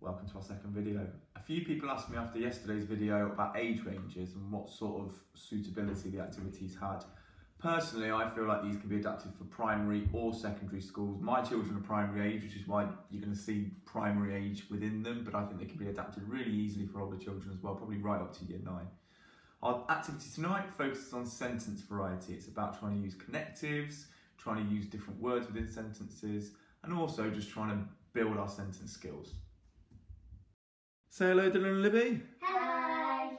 Welcome to our second video. A few people asked me after yesterday's video about age ranges and what sort of suitability the activities had. Personally, I feel like these can be adapted for primary or secondary schools. My children are primary age, which is why you're going to see primary age within them, but I think they can be adapted really easily for older children as well, probably right up to year 9. Our activity tonight focuses on sentence variety. It's about trying to use connectives, trying to use different words within sentences, and also just trying to build our sentence skills. Say hello, Dylan and Libby. Hi.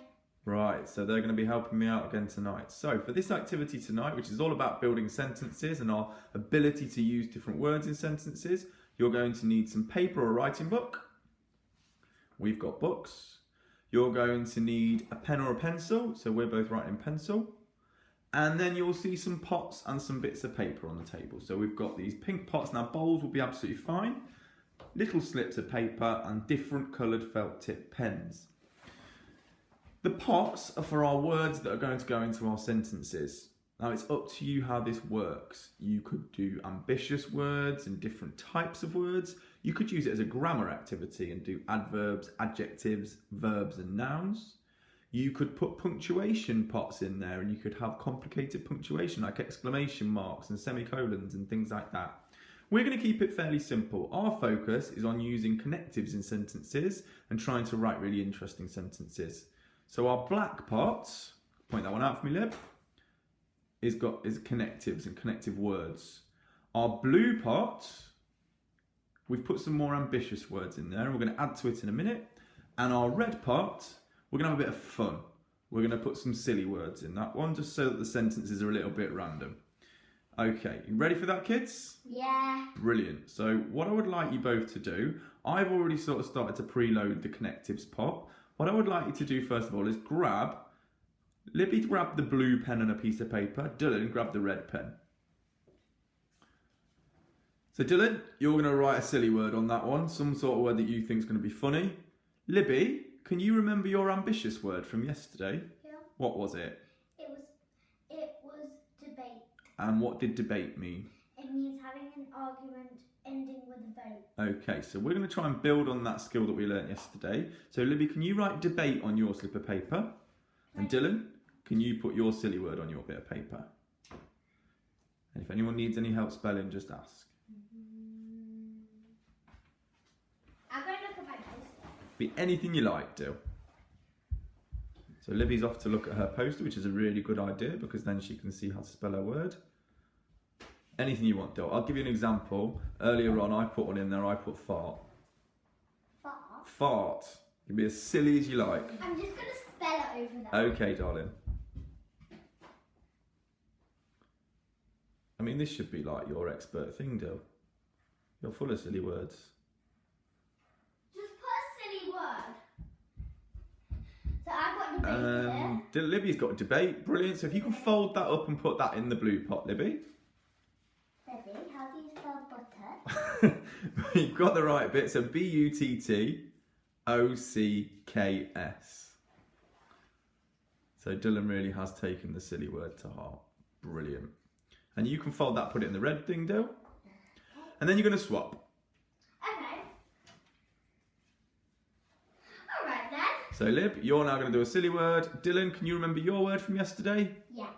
Right, so they're going to be helping me out again tonight. So for this activity tonight, which is all about building sentences and our ability to use different words in sentences, you're going to need some paper or a writing book. We've got books. You're going to need a pen or a pencil, so we're both writing in pencil. And then you'll see some pots and some bits of paper on the table. So we've got these pink pots. Now bowls will be absolutely fine. Little slips of paper and different coloured felt tip pens. The pots are for our words that are going to go into our sentences. Now it's up to you how this works. You could do ambitious words and different types of words. You could use it as a grammar activity and do adverbs, adjectives, verbs and nouns. You could put punctuation pots in there and you could have complicated punctuation like exclamation marks and semicolons and things like that. We're going to keep it fairly simple. Our focus is on using connectives in sentences and trying to write really interesting sentences. So our black pot, point that one out for me, Lib, is connectives and connective words. Our blue pot, we've put some more ambitious words in there and we're going to add to it in a minute. And our red pot, we're going to have a bit of fun. We're going to put some silly words in that one just so that the sentences are a little bit random. Okay, you ready for that, kids? Yeah. Brilliant. So what I would like you both to do, I've already sort of started to preload the connectives pot. What I would like you to do first of all is Libby grab the blue pen and a piece of paper, Dylan grab the red pen. So Dylan, you're going to write a silly word on that one, some sort of word that you think is going to be funny. Libby, can you remember your ambitious word from yesterday? Yeah. What was it? It was debate. And what did debate mean? It means having an argument ending with a vote. Okay, so we're going to try and build on that skill that we learnt yesterday. So Libby, can you write debate on your slip of paper? And Dylan, can you put your silly word on your bit of paper? And if anyone needs any help spelling, just ask. I'm going to look at my poster. Be anything you like, Dill. So Libby's off to look at her poster, which is a really good idea because then she can see how to spell her word. Anything you want, Dill. I'll give you an example. Earlier on, I put one in there. I put fart. Fart? Fart. You can be as silly as you like. I'm just going to spell it over there. Okay, darling. I mean, this should be like your expert thing, Dill. You're full of silly words. Just put a silly word. So I've got debate here. Libby's got a debate. Brilliant. So if you can fold that up and put that in the blue pot, Libby. Libby, how do you spell butter? You've got the right bit. So B-U-T-T-O-C-K-S. So Dylan really has taken the silly word to heart. Brilliant. And you can fold that, put it in the red thing, Dill. And then you're going to swap. Okay. Alright then. So Lib, you're now going to do a silly word. Dylan, can you remember your word from yesterday? Yes.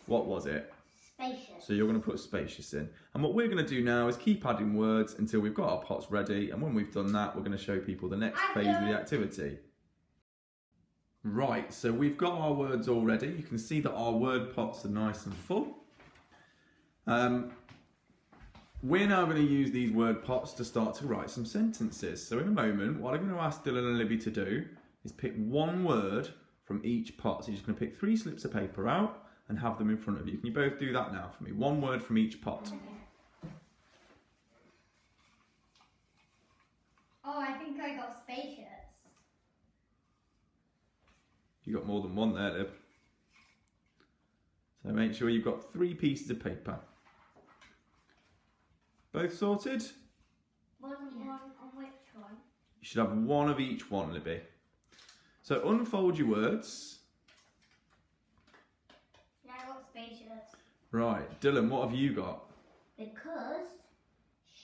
What was it? Spacious. So you're going to put spacious in. And what we're going to do now is keep adding words until we've got our pots ready. And when we've done that, we're going to show people the next phase of the activity. Right, so we've got our words all ready. You can see that our word pots are nice and full. We're now going to use these word pots to start to write some sentences. So in a moment, what I'm going to ask Dylan and Libby to do is pick one word from each pot. So you're just going to pick 3 slips of paper out and have them in front of you. Can you both do that now for me? One word from each pot. Oh, I think I got spacious. You got more than one there, Lib. So make sure you've got 3 pieces of paper. Both sorted? One on which one? You should have one of each one, Libby. So unfold your words. Yeah, I got spacious. Right, Dylan, what have you got? Because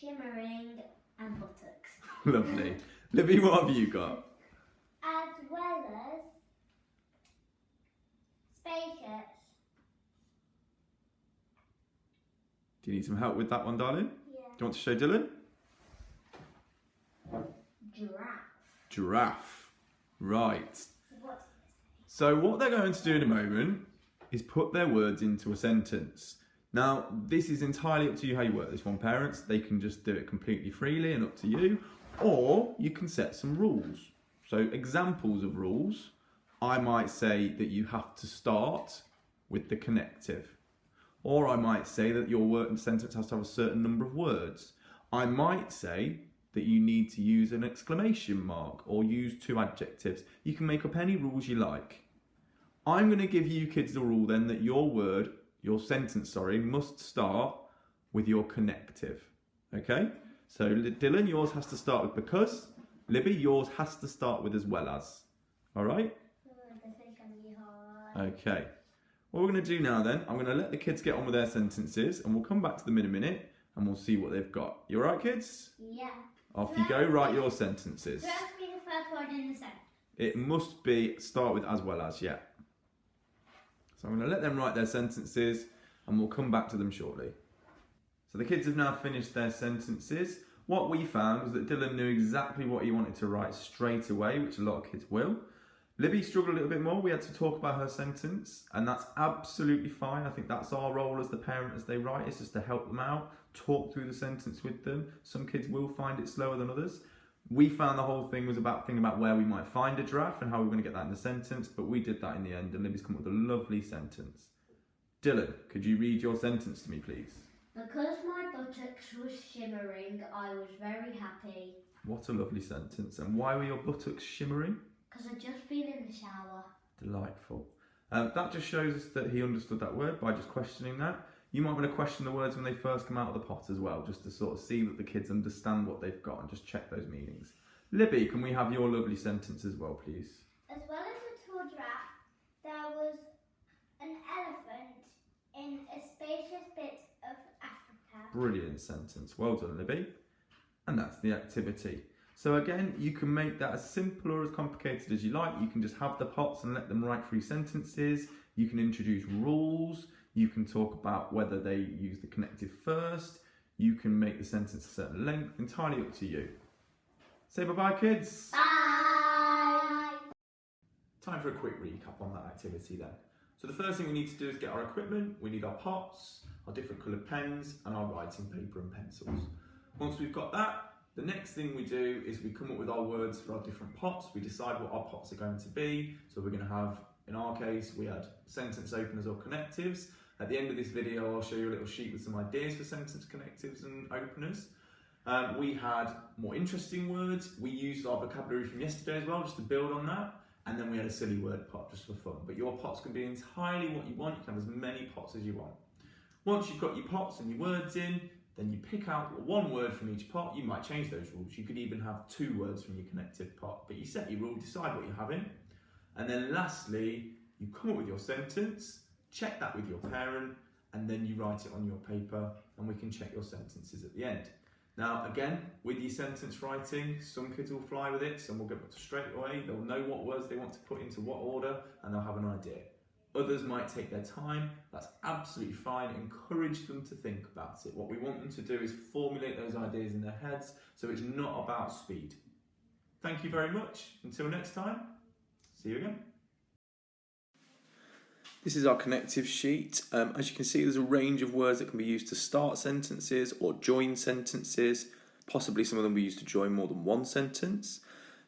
shimmering and buttocks. Lovely. Libby, what have you got? As well as spacious. Do you need some help with that one, darling? Yeah. Do you want to show Dylan? Giraffe. Giraffe. Right. What's So what they're going to do in a moment is put their words into a sentence. Now, this is entirely up to you how you work this one, parents. They can just do it completely freely and up to you. Or you can set some rules. So examples of rules, I might say that you have to start with the connective. Or I might say that your word and sentence has to have a certain number of words. I might say that you need to use an exclamation mark or use 2 adjectives. You can make up any rules you like. I'm going to give you kids the rule then that your sentence, must start with your connective. Okay? So Dylan, yours has to start with because. Libby, yours has to start with as well as. All right? this is going to be hard. Okay. What we're going to do now then, I'm going to let the kids get on with their sentences and we'll come back to them in a minute and we'll see what they've got. You all right, kids? Yeah. Off you go, write your sentences. So it has to be the first word in the sentence. It must be start with as well as, yeah. So I'm going to let them write their sentences and we'll come back to them shortly. So the kids have now finished their sentences. What we found was that Dylan knew exactly what he wanted to write straight away, which a lot of kids will. Libby struggled a little bit more. We had to talk about her sentence, and that's absolutely fine. I think that's our role as the parent as they write, is just to help them out, talk through the sentence with them. Some kids will find it slower than others. We found the whole thing was about thinking about where we might find a giraffe and how we're going to get that in the sentence, but we did that in the end, and Libby's come up with a lovely sentence. Dylan, could you read your sentence to me, please? Because my buttocks was shimmering, I was very happy. What a lovely sentence. And why were your buttocks shimmering? Because I'd just been in the shower. Delightful. That just shows us that he understood that word by just questioning that. You might want to question the words when they first come out of the pot as well, just to sort of see that the kids understand what they've got and just check those meanings. Libby, can we have your lovely sentence as well, please? As well as a tall giraffe, there was an elephant in a spacious bit of Africa. Brilliant sentence. Well done, Libby. And that's the activity. So again, you can make that as simple or as complicated as you like. You can just have the pots and let them write 3 sentences. You can introduce rules. You can talk about whether they use the connective first. You can make the sentence a certain length. Entirely up to you. Say bye-bye, kids. Bye! Time for a quick recap on that activity then. So the first thing we need to do is get our equipment. We need our pots, our different coloured pens, and our writing paper and pencils. Once we've got that, the next thing we do is we come up with our words for our different pots. We decide what our pots are going to be. So we're going to have, in our case, we had sentence openers or connectives. At the end of this video, I'll show you a little sheet with some ideas for sentence connectives and openers. We had more interesting words. We used our vocabulary from yesterday as well, just to build on that. And then we had a silly word pot just for fun. But your pots can be entirely what you want. You can have as many pots as you want. Once you've got your pots and your words in, then you pick out 1 word from each pot. You might change those rules. You could even have 2 words from your connective pot. But you set your rule, decide what you're having. And then lastly, you come up with your sentence, check that with your parent, and then you write it on your paper, and we can check your sentences at the end. Now, again, with your sentence writing, some kids will fly with it, some will get it straight away. They'll know what words they want to put into what order, and they'll have an idea. Others might take their time. That's absolutely fine. Encourage them to think about it. What we want them to do is formulate those ideas in their heads, so it's not about speed. Thank you very much. Until next time, see you again. This is our connective sheet. As you can see, there's a range of words that can be used to start sentences or join sentences. Possibly some of them we use to join more than 1 sentence.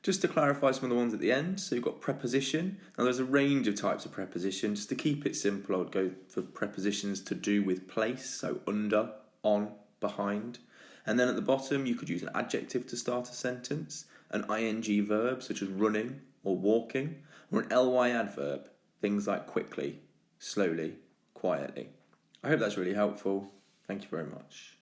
Just to clarify some of the ones at the end, so you've got preposition. Now there's a range of types of preposition. Just to keep it simple, I would go for prepositions to do with place, so under, on, behind. And then at the bottom, you could use an adjective to start a sentence, an ing verb such as running or walking, or an ly adverb, things like quickly, slowly, quietly. I hope that's really helpful. Thank you very much.